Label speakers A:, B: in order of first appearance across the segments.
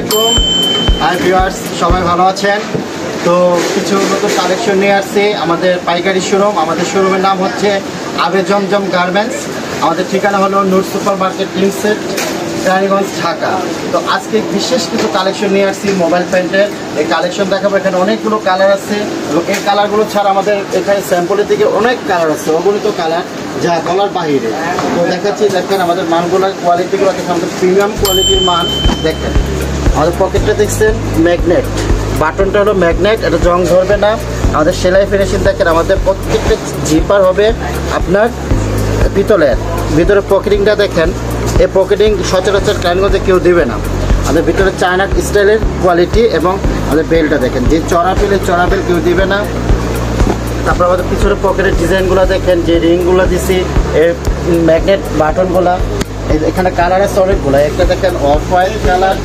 A: আলাইকুম। Hi viewers, সবাই ভালো আছেন? তো কিছু নতুন কালেকশন নিয়ে আসছি আমাদের পাইকারি শোরুম। আমাদের শোরুমের নাম হচ্ছে আবে জমজম গার্মেন্টস। আমাদের ঠিকানা হলো নূর সুপার মার্কেট লিংসেট, রানীগঞ্জ, ঢাকা। তো আজকে বিশেষ কিছু কালেকশন নিয়ে আসছি মোবাইল প্যান্টের। এই কালেকশন দেখাবো। এখানে অনেকগুলো কালার আছে এবং এই কালারগুলো ছাড়া আমাদের এখানে স্যাম্পলের দিকে অনেক কালার আছে, অগণিত কালার যা বলার বাহিরে। তো দেখাচ্ছি, দেখেন আমাদের মালগুলোর কোয়ালিটিগুলো দেখেন, আমাদের প্রিমিয়াম কোয়ালিটির মাল। দেখেন আমাদের পকেটটা দেখছেন ম্যাগনেট, বাটনটা হলো ম্যাগনেট, এটা জং ধরবে না। আমাদের সেলাই ফিনিশিং দেখেন, আমাদের প্রত্যেকটা জিপার হবে আপনার পিতলের। ভিতরে পকেটিংটা দেখেন, এই পকেটিং সচরাচর ক্লায়েন্টগঞ্জে কেউ দেবে না। আমাদের ভিতরে চায়না স্টাইলের কোয়ালিটি এবং আমাদের বেলটা দেখেন, যে চড়া বেল কেউ দিবে না। তারপর আমাদের পিছনে পকেটের ডিজাইনগুলো দেখেন, যে রিংগুলো দিছি, এই ম্যাগনেট বাটনগুলো। এখানে কালার আছে অনেকগুলো। একটা দেখেন অফ হোয়াইট কালার,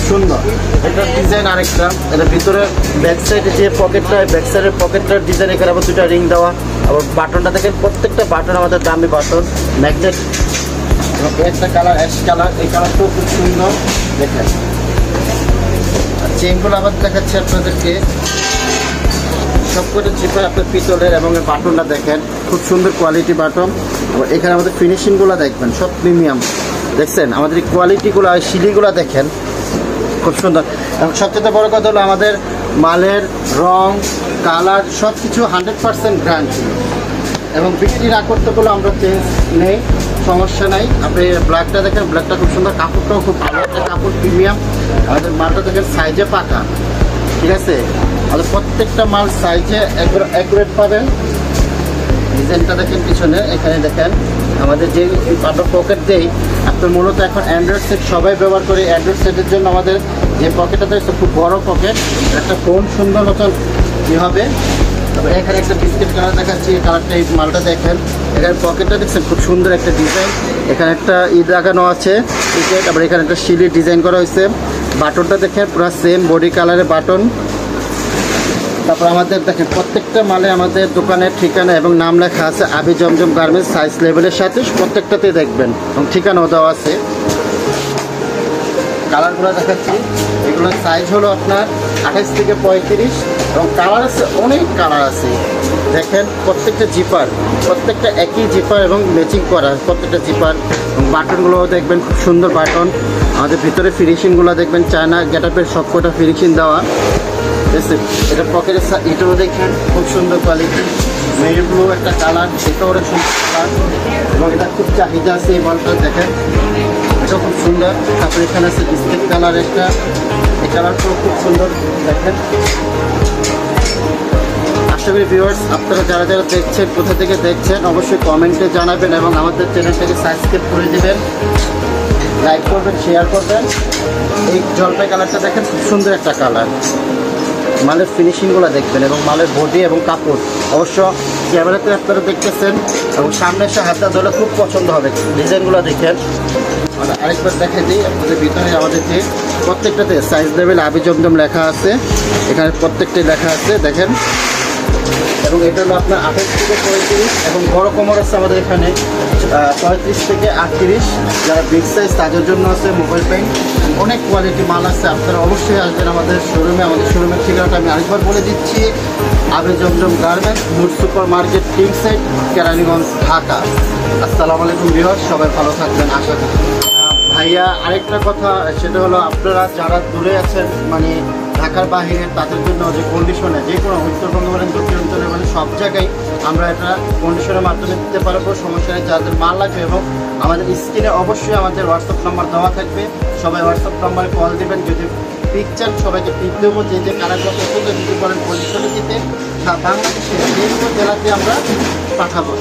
A: সুন্দর। এটার ডিজাইন আরেকটা, এটা ভিতরে ব্যাক সাইডে যে পকেটটা, ব্যাক সাইডের পকেটটার ডিজাইন, এখানে আবার দুটা রিং দেওয়া। আবার বাটনটা দেখেন, প্রত্যেকটা বাটন আমাদের দামি বাটন, ম্যাগনেট। এবং একটা কালার অ্যাশ কালার, এই কালারটাও খুব সুন্দর দেখেন। আর চেনগুলো আবার দেখাচ্ছি আপনাদেরকে, সবকটা জিপার আপনার পিতলের এবং এই বাটনটা দেখেন খুব সুন্দর কোয়ালিটি বাটন। এবং এখানে আমাদের ফিনিশিংগুলো দেখবেন সব প্রিমিয়াম। দেখছেন আমাদের এই কোয়ালিটিগুলো, শিলিগুলো দেখেন খুব সুন্দর। এবং সবচেয়ে বড় কথা হলো আমাদের মালের রং, কালার সব কিছু 100% গ্যারান্টি। এবং বিক্রি না করতে বলে আমরা চেঞ্জ নেই, সমস্যা নাই। আপনি ব্ল্যাকটা দেখেন, ব্ল্যাকটা খুব সুন্দর, কাপড়টাও খুব ভালো একটা কাপড়, প্রিমিয়াম। আমাদের মালটা দেখেন সাইজে পাকা, ঠিক আছে। আমাদের প্রত্যেকটা মাল সাইজে অ্যাকুরেট পাবেন। ডিজাইনটা দেখেন পিছনে, এখানে দেখেন আমাদের যে আমরা পকেট দেই, আপনার মূলত এখন অ্যান্ড্রয়েড সেট সবাই ব্যবহার করে। অ্যান্ড্রয়েড সেটের জন্য আমাদের যে পকেটটা দেখছে খুব বড় পকেট, একটা ফোন সুন্দর মতন কী হবে। তারপরে এখানে একটা বিস্কিট কালার দেখাচ্ছি, কালারটা এই মালটা দেখেন। এখানে পকেটটা দেখছেন খুব সুন্দর একটা ডিজাইন, এখানে একটা লাগানো আছে। তারপরে এখানে একটা শিলির ডিজাইন করা হয়েছে। বাটনটা দেখেন পুরো সেম বডি কালারের বাটন। তারপর আমাদের দেখেন প্রত্যেকটা মালে আমাদের দোকানের ঠিকানা এবং নাম লেখা আছে আবে জমজম গার্মেন্টস, সাইজ লেভেলের সাথে প্রত্যেকটাতে দেখবেন এবং ঠিকানাও দেওয়া আছে। কালারগুলো দেখাচ্ছি, এগুলোর সাইজ হলো আপনার 28 থেকে 35 এবং কালার আছে, অনেক কালার আছে। দেখেন প্রত্যেকটা জিপার, প্রত্যেকটা একই জিপার এবং ম্যাচিং করা প্রত্যেকটা জিপার। এবং বাটনগুলোও দেখবেন খুব সুন্দর বাটন। আমাদের ভিতরে ফিনিশিংগুলো দেখবেন চায়না গেটআপের সবকটা ফিনিশিং দেওয়া। এটা পকেটের এটাও দেখেন খুব সুন্দর কোয়ালিটি, মেরি ব্লু একটা কালার, সেটাও অনেক সুন্দর কালার এবং এটা খুব চাহিদা আছে। এই মালটা দেখেন, এটাও খুব সুন্দর। তারপরে এখানে আছে বিস্কিট কালার একটা, এই কালারটাও খুব সুন্দর দেখেন। আশা করি ভিউয়ার্স আপনারা যারা যারা দেখছেন, কোথা থেকে দেখছেন অবশ্যই কমেন্টে জানাবেন এবং আমাদের চ্যানেলটাকে সাবস্ক্রাইব করে দেবেন, লাইক করবেন, শেয়ার করবেন। এই জলপাই কালারটা দেখেন খুব সুন্দর একটা কালার। মালের ফিনিশিংগুলো দেখবেন এবং মালের বডি এবং কাপড় অবশ্য ক্যামেরাতে আপনারা দেখতেছেন এবং সামনে এসে হাতটা ধরে খুব পছন্দ হবে। ডিজাইনগুলো দেখেন, আরেকবার দেখে দিই আপনাদের। ভিতরে আমাদের যে প্রত্যেকটাতে সাইজ লেভেল আবে জমজম লেখা আছে, এখানে প্রত্যেকটাই লেখা আছে দেখেন। এবং এটা হলো আপনার 28 থেকে 35 এবং বড় কোমর আছে আমাদের এখানে 35 থেকে 38। যারা বিগ সাইজ তাদের জন্য আছে মোবাইল পেন, অনেক কোয়ালিটি মাল আছে। আপনারা অবশ্যই আসবেন আমাদের শোরুমে। আমাদের শোরুমের ঠিকানাটা আমি আরেকবার বলে দিচ্ছি, আবে জমজম গার্মেন্টস, নূর সুপার মার্কেট, লিংসেট, রানীগঞ্জ, ঢাকা। আসসালামু আলাইকুম ভিউয়ার্স, সবাই ভালো থাকবেন আশা করি। ভাইয়া আরেকটা কথা, সেটা হলো আপনারা যারা দূরে আছেন, মানে ঢাকার বাইরে, তাদের জন্য যে কন্ডিশনে যে কোনো উত্তরবঙ্গ বলেন, দক্ষিণাঞ্চলে বলেন, সব জায়গায় আমরা এটা কন্ডিশনের মাধ্যমে দিতে পারবো, সমস্যা নেই। যাদের মাল লাগবে এবং আমাদের স্ক্রিনে অবশ্যই আমাদের হোয়াটসঅ্যাপ নাম্বার দেওয়া থাকবে, সবাই হোয়াটসঅ্যাপ নাম্বারে কল দেবেন। যদি পিকচার সবাইকে পিক দেবো, যে কালারগুলো পছন্দ যদি করেন কন্ডিশনে দিতে, বাংলাদেশের যে কোনো জেলাতে আমরা পাঠাবো।